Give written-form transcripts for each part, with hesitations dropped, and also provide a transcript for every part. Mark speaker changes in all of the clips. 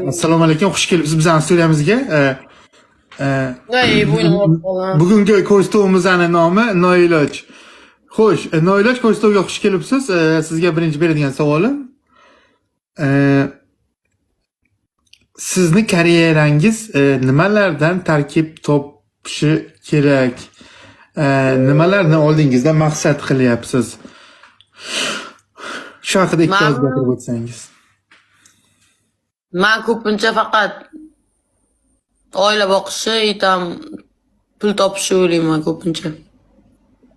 Speaker 1: Assalomu alaykum, xush kelibsiz bizning studiyamizga. Bugungi ko'rsatuvimizning nomi Noiloj. Xo'sh, Noiloj ko'rsatuviga xush kelibsiz. Sizga birinchi beradigan savolim, sizni karyerangiz nimalardan tarkib topishi kerak? Nimalarni oldingizda maqsad qilyapsiz? Shu haqida ikki so'z gapirib o'tsangiz.
Speaker 2: Men ko'pincha faqat oila boqishi, tam pul topishi o'ylayman ko'pincha.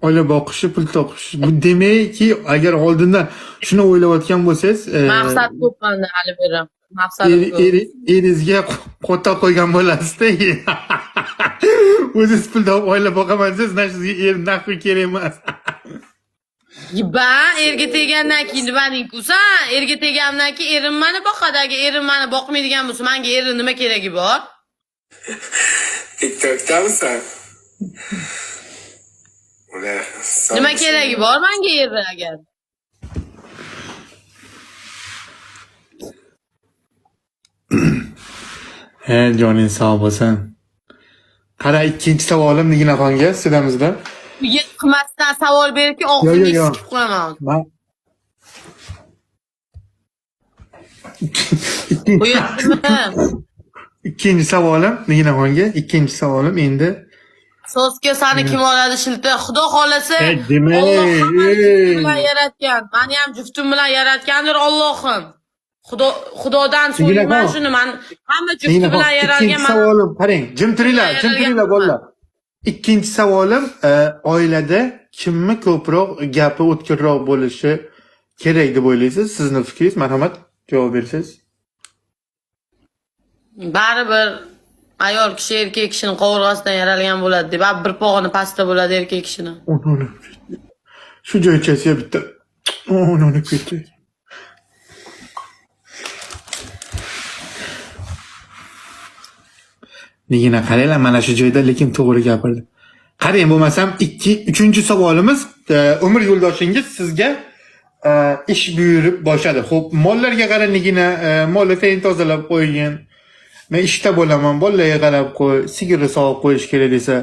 Speaker 1: Oila boqishi, pul topish. Bu demakki, agar oldindan shuni o'ylayotgan bo'lsangiz,
Speaker 2: Maqsad ko'p menda hali beram. Maqsadim ko'p.
Speaker 1: eringizga qota qo'ygan bo'lasiz-da. O'zingiz pul topib oila boqaman desiz, sizga er naqi kerak emas.
Speaker 2: Ba, erga tegandan keyin nimaning kusan? Erga tegandan keyin erim meni boqadi. Agar erim meni boqmaydigan bo'lsa, menga eri nima keragi bor?
Speaker 3: TikTok'damisan?
Speaker 2: Nima keragi bor menga eri agar?
Speaker 1: Joning sog' bo'lsin. Qara, ikkinchi savolim Niginaxonga studiyamizda.
Speaker 2: Yiqmasdan savol beribki, og'zimga sikib qo'yaman.
Speaker 1: Ikkinchi savolim Niginaxonga, ikkinchi savolim endi.
Speaker 2: So'zga seni kim oladi shilta? Xudo xolasa,
Speaker 1: demak,
Speaker 2: Alloh juftim bilan yaratgan. Meni ham juftim bilan yaratgandir Allohim. Xudodan so'rayman shuni. Men hamma jufti bilan yaralgan.
Speaker 1: Ikkinchi savolim, qarang, jim turinglar bolalar. Ikkinchi savolim, oilada kimni ko'proq gapi o'tkirroq bo'lishi kerak deb o'ylaysiz? Sizning fikringiz, marhamat, javob bersangiz.
Speaker 2: Baribir ayol kishi erkak kishining qovurg'asidan yaralgan bo'ladi deb, bir pog'oni pastda bo'ladi erkak kishining.
Speaker 1: Shu joychasiga bitta o'noni ketdi. Nigina qaranglar, mana shu joyda lekin to'g'ri gapirdi. Qarang, bo'lmasam uchinchi savolimiz, umr yo'ldoshingiz sizga ish buyurib boshladi. Xo'p, mollarga qarang Nigina, molni tayin tozalab qo'ying. Men ishda bo'laman, bolalarga qarab qo'y, sigirni sog'ib qo'yish kerak desa,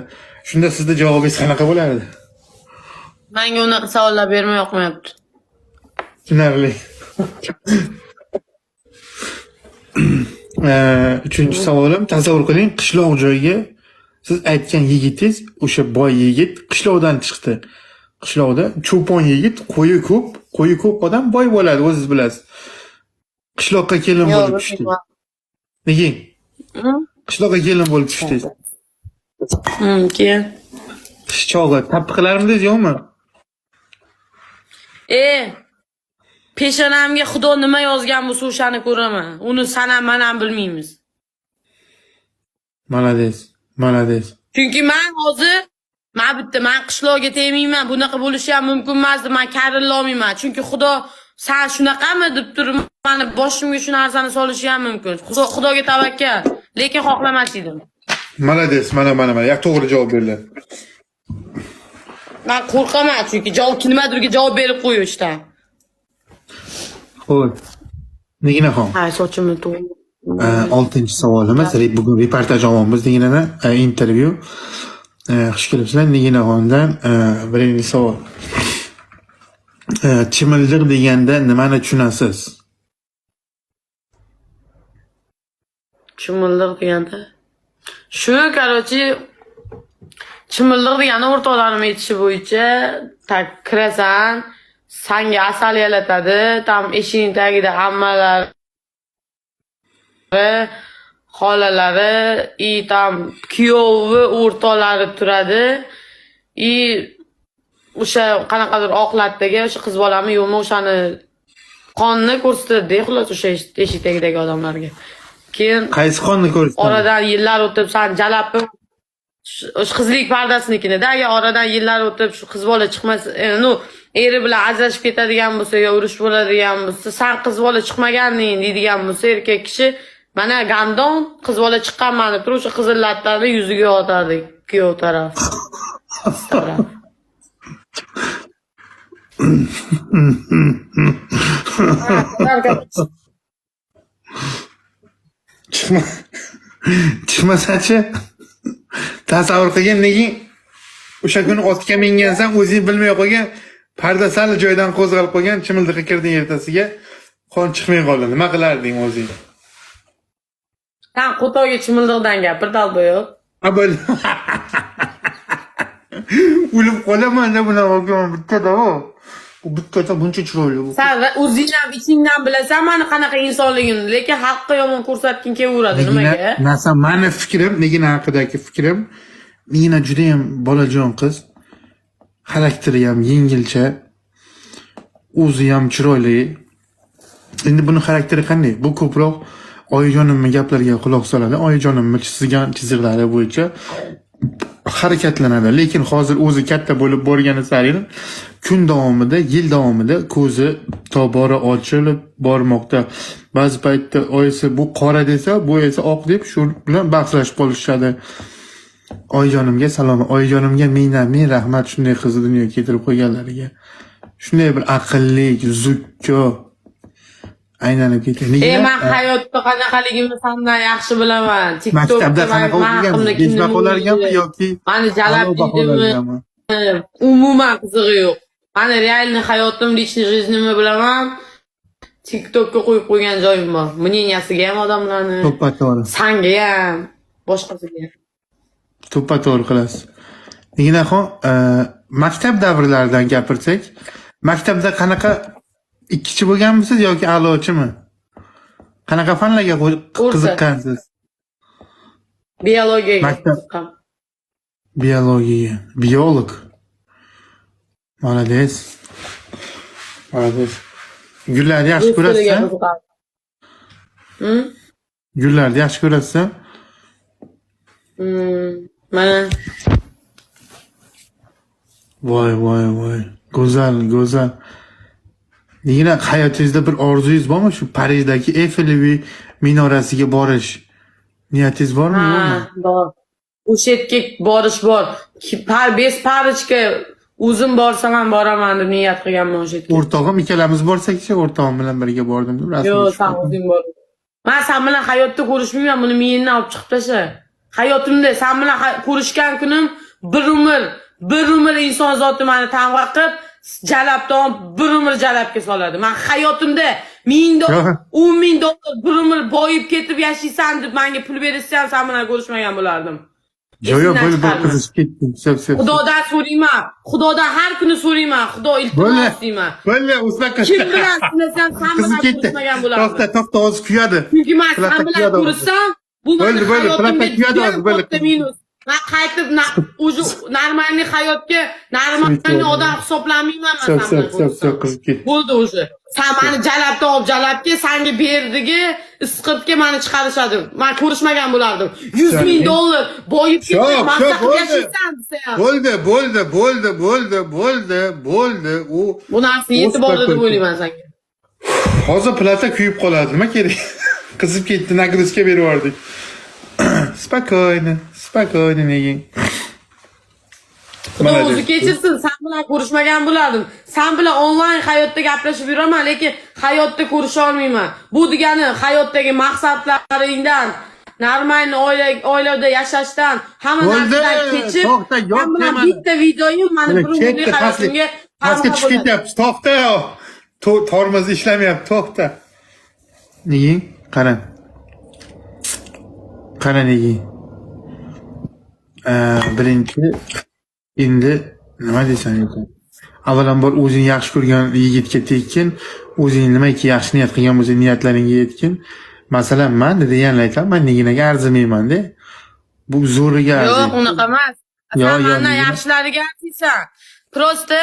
Speaker 1: shunda sizda javobingiz qanaqa bo'lardi?
Speaker 2: Menga unaqa savollar bermay yoqmayapti.
Speaker 1: Tushunarli. Uchinchi savolim, tasavvur qiling, qishloq joyga siz aytgan yigitingiz, o'sha boy yigit qishloqdan chiqdi. Qishloqda cho'pon yigit, qo'yi ko'p odam boy bo'ladi, o'zingiz bilasiz. Qishloqqa kelin bo'lib tushdi. Nega? Qishloqqa kelin bo'lib tushdingiz.
Speaker 2: Keyin
Speaker 1: Qish chog'i tappiqlarimiz yo'qmi?
Speaker 2: Peshonamga Xudo nima yozgan bo'lsa o'shani ko'raman. Uni sanam manam bilmaymiz.
Speaker 1: Malades.
Speaker 2: Chunki men hozir men qishloqga tegmayman. Bunaqa bo'lishi ham mumkin emas. Men karilla olmayman. Chunki Xudo sen shunaqami deb turib meni boshimga shu narsani solishi ham mumkin. Xudoga tavakkal. Lekin xohlamas edim.
Speaker 1: Malades, mana. Ya to'g'ri javob berdilar.
Speaker 2: Men qo'rqaman chunki nimadirga javob berib qo'yishdan.
Speaker 1: Xo'p. Niginaxon.
Speaker 2: Ha, sochimni to'g'ri.
Speaker 1: 6-chi savolimiz, bugun reportaj olamiz Niginadan, intervyu. Xush kelibsizlar Niginaxondan. Birinchi savol. Chimildiq deganda nimani tushunasiz?
Speaker 2: Chimildiq deganda chimildiq degani o'rtoqlarim aytishi bo'yicha kirasan, sanga asal yalatadi, tam eshikning tagida ammalari, xolalari, tam kuyovi o'rtoqlari turadi. O'sha qanaqadir oqlatdagi o'sha qiz bolami yo'qmi, o'shani qonni ko'rsatadi, xolos o'sha eshik tagidagi odamlarga. Keyin
Speaker 1: qaysi qonni ko'rsatadi?
Speaker 2: Oradan yillar o'tib sen jalab o'sha qizlik pardasinikida, agar oradan yillar o'tib shu qiz bola chiqmasa, eri bilan ajrashib ketadigan bo'lsa yo urush bo'ladigan bo'lsa, sen qiz bola chiqmaganing deydigan bo'lsa, erkak kishi mana gandon qiz bola chiqqanman deb turib o'sha qizillatlarni yuziga otadi kuyov taraf.
Speaker 1: Chiqma. Chiqmasachi tasavvur qilgan nega o'sha kuni otga mingansan o'zing bilmay qo'ygan parda sal joydan qo'zg'alib qolgan chimildiqqa kirding ertasiga qon chiqmay qoldi. Nima qilarding o'zing?
Speaker 2: Sen Qo'toyga chimildiqdan gapir dalboyoq.
Speaker 1: Ha böyle. O'lib qolaman-da bunaqa bittada o. Bu bittada buncha chiroyli bu.
Speaker 2: Sen o'zing ham ichingdan bilasan meni qanaqa insonligimni, lekin xalqqa yomon ko'rsatging kelaveradi nimaga?
Speaker 1: Nasa meni fikrim, Nigina haqidagi fikrim, Nigina juda ham bolajon qiz. Xarakteri ham yengilcha. O'zi ham chiroyli. Endi buni xarakteri qanday? Bu ko'proq oyijonimning gaplariga quloq soladi. Oyijonimning chizgan chiziqlari bo'yicha harakatlanadi. Lekin hozir o'zi katta bo'lib borgani sari kun davomida, yil davomida ko'zi tobora ochilib bormoqda. Ba'zi paytda oyisi bu qora desa, bu esa oq deb shu bilan bahslashib qolishadi. Oyijonimga salom. Oyijonimga ming rahmat shunday qizni dunyoga keltirib qo'yganlariga. Shunday bir aqlli, zukko aylanib ketadi.
Speaker 2: Men hayotda qanaqaligimni sendan yaxshi bilaman.
Speaker 1: Maktabda qanaqa o'qigansiz? Besh baholarganmi yoki
Speaker 2: mani jalab deydimi? Umuman qizig'i yo'q. Mani realniy hayotim, lичный жизньimni bilaman. TikTokka qo'yib qo'ygan joyim bor. Мненияsiga ham odamlarni,
Speaker 1: to'ppa-to'g'ri.
Speaker 2: sanga ham, boshqasiga ham.
Speaker 1: To'ppa-to'g'ri qilasiz. Niginaxon, maktab davrlaridan gapirsak, maktabda qanaqa ikkichi bo'lganmisiz yoki a'lochimi? Qanaqa fanlarga qiziqqansiz?
Speaker 2: Biologiyaga
Speaker 1: Maktab.
Speaker 2: qiziqqan.
Speaker 1: Biologiya, biolog. Молодец. Молодец. Gullarni yaxshi ko'rasizmi? Gullarni yaxshi ko'rasizmi?
Speaker 2: Mana
Speaker 1: Voy. Go'zal. Nigina hayotingizda bir orzungiz bormi? Shu Parijdagi Eiffel minorasiga borish niyatingiz bormi, yo'qmi?
Speaker 2: bor. O'sha yerga borish bor. Parijga o'zim borsam ham boraman deb niyat qilganman o'sha yerga.
Speaker 1: O'rtog'im ikkalamiz borsak-chi, o'rtog'im bilan birga bordim deb rasm
Speaker 2: Yo'q,
Speaker 1: tushib
Speaker 2: sen
Speaker 1: qoldim.
Speaker 2: o'zing bor. Men sen bilan hayotda ko'rishmayman, buni miyingdan olib chiqib tasha. Hayotimda sen bilan ko'rishgan kunim bir umr inson zoti meni tang'va qilib, jalabdan bir umr jalabga soladi. Men hayotimda $10,000 bir umr boyib ketib yashaysan deb menga pul berishsan, sen bilan ko'rishmagan bo'lardim.
Speaker 1: Yo'q, bo'lib qizishib ketdim.
Speaker 2: Xudodan so'rayman. Xudodan har kuni so'rayman. Xudo iltimos deyman.
Speaker 1: Bo'ldi, o'smaqa.
Speaker 2: Kim bilan sinasam, sen bilan ko'rishmagan bo'lardim.
Speaker 1: To'xta, o'zi kuyadi.
Speaker 2: Chunki men sen bilan ko'rishsam, bu meni hayotimda minus. Men qaytib o'zi normalniy hayotga, normalniy odam hisoblanmayman men sen bilan ko'rishsam.
Speaker 1: Qizib ketdi.
Speaker 2: Bo'ldi o'zi. Sen meni jalabdan olib jalabga, senga berdigi, isqirtga meni chiqarishadi. Men ko'rishmagan bo'lardim. $100,000 boyib ketib, maqsad yashaysan desa ham.
Speaker 1: Bo'ldi.
Speaker 2: Bu narsa yetib bordi deb o'ylayman senga.
Speaker 1: Hozir plata kuyib qoladi, nima kerak? Qizib ketdi, nagrizga berib yubordik. Spokойно, neging.
Speaker 2: Xudo o'zi kechirsin, sen bilan ko'rishmagan bo'lardim. Sen bilan onlayn hayotda gaplashib yuraman, lekin hayotda ko'risha olmayman. Bu degani hayotdagi maqsadlaringdan, normalniy oilada yashashdan, hamma narsadan kechib, men bilan bitta videoyim meni bugungi hayotimga
Speaker 1: pastga tushib ketyapsiz. To'xta. Tormoz ishlamayapti, to'xta. Neging? Qara neging? Birinchi endi nima desam ekan? Avvalambor o'zing yaxshi ko'rgan yigitga tekkin, o'zing nimaiki yaxshi niyat qilgan bo'lsa niyatlaringga yetkin. Masalan, men degan aytaman, men Niginaga arzimayman-da. Bu zo'riga arziydi.
Speaker 2: Yo'q, unaqa emas. Sen mendan yaxshilariga arziysan. Prosta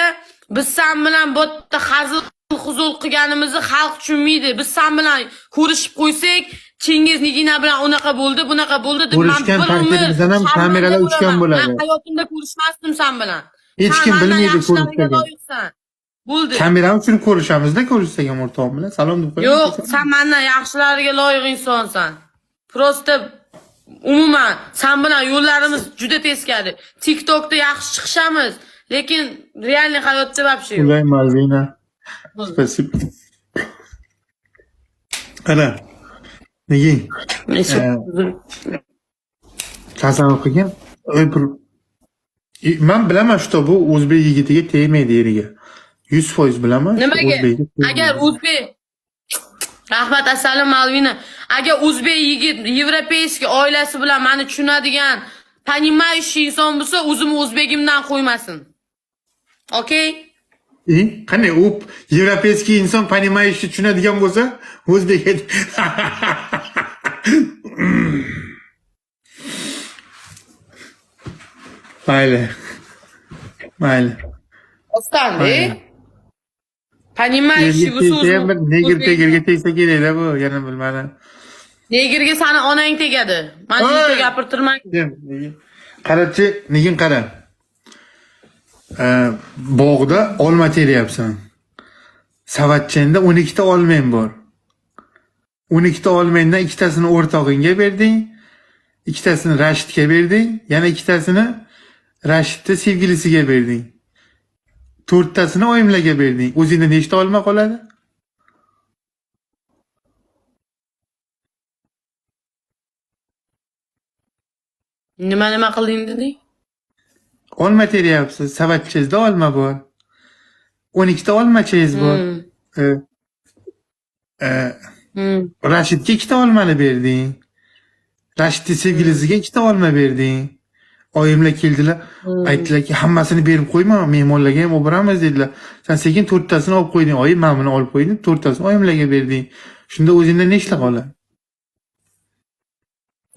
Speaker 2: biz sen bilan bu yerda hazil-huzul qilganimizni xalq tushunmaydi. Biz sen bilan ko'rishib qo'ysak, Chingiz Nigina bilan unaqa bo'ldi, bunaqa bo'ldi deb men bir
Speaker 1: paytimizdan ham kameralar uchgan bo'ladi.
Speaker 2: Men hayotimda ko'rishmasdim sen bilan.
Speaker 1: Hech kim bilmaydi ko'rishgan.
Speaker 2: Bo'ldi.
Speaker 1: Kamera uchun ko'rishamiz-da, ko'rishsak ham o'rtog'im bilan salom deb qo'yamiz.
Speaker 2: Yo'q, sen mendan yaxshilariga loyiq insonsan. Prosta umuman sen bilan yo'llarimiz juda teskari. TikTokda yaxshi chiqishamiz, lekin realniy hayotda вообще yo'q.
Speaker 1: Ulay Malvina. Spasibo. Qara. Nega?
Speaker 2: Neyse.
Speaker 1: Tasavvur qilgan. Men bilaman shu bu o'zbek yigitiga tegmaydi eriga. 100% bilaman.
Speaker 2: Nimaga? Agar o'zbek Rahmat Assalom Malvina. Agar o'zbek yigit yevropeyskiy oilasi bilan meni tushunadigan, понимающий inson bo'lsa, o'zimni o'zbegimdan qo'ymasin. Okay?
Speaker 1: Qanday u yevropeyskiy inson понимающий tushunadigan bo'lsa, o'zbek Mayli.
Speaker 2: Ostandi. Понимающий bo'lsa o'zim.
Speaker 1: Negir tegirga tegsa kerak-da bu, yana bilmadim.
Speaker 2: Negirga sani onang tegadi. Meni uyda gapirtirmang.
Speaker 1: Qarachi, negin qara. Bog'da olma teryapsan. Savatchanda 12 ta olmang bor. 12 ta olmangdan ikkitasini o'rtog'ingga berding, ikkitasini Rashidga berding, yana ikkitasini Rashidning sevgilisiga berding. 4 tasini oyimlarga berding. O'zingda nechta olma qoladi?
Speaker 2: Nima qilding deding?
Speaker 1: Olma teryapsiz. Savatchangizda olma bor. 12 ta olmachingiz bor. Rashidga 2 ta olmani berding. Rashidning sevgilisiga 2 ta olma berding. Oyimlar keldilar, aytdilarki, hammasini berib qo'yma, mehmonlarga ham olib boramiz dedilar. Sen sekin 4 tasini olib qo'yding. Oyim men buni olib qo'ydim, 4 tasini oyimlarga berding. Shunda o'zingda nechta qoladi?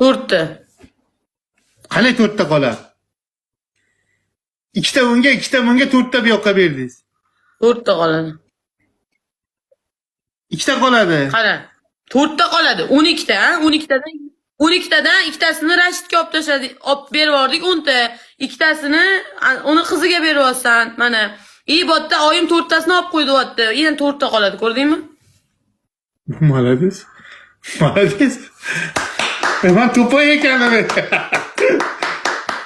Speaker 2: 4 ta.
Speaker 1: Qanday 4 ta qoladi? 2 ta unga, 2 ta bunga, 4 ta bu yoqqa berdingiz.
Speaker 2: 4 ta qoladi.
Speaker 1: 2 ta qoladi.
Speaker 2: Qara. 4 ta qoladi. 12 ta, 12 tadan ikkitasini Rashidga olib tashladik, olib berib yubordik 10 ta. Ikkitasini uni qiziga berib olsan. Mana bu yerda oyim 4 tasini olib qo'ydi deyapti. Yana 4 ta qoladi, ko'rdingmi?
Speaker 1: Молодец. Молодец. Men to'poy ekanman.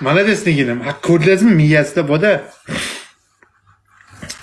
Speaker 1: Молодец deganim. Ko'rdingizmi, miyasida boda.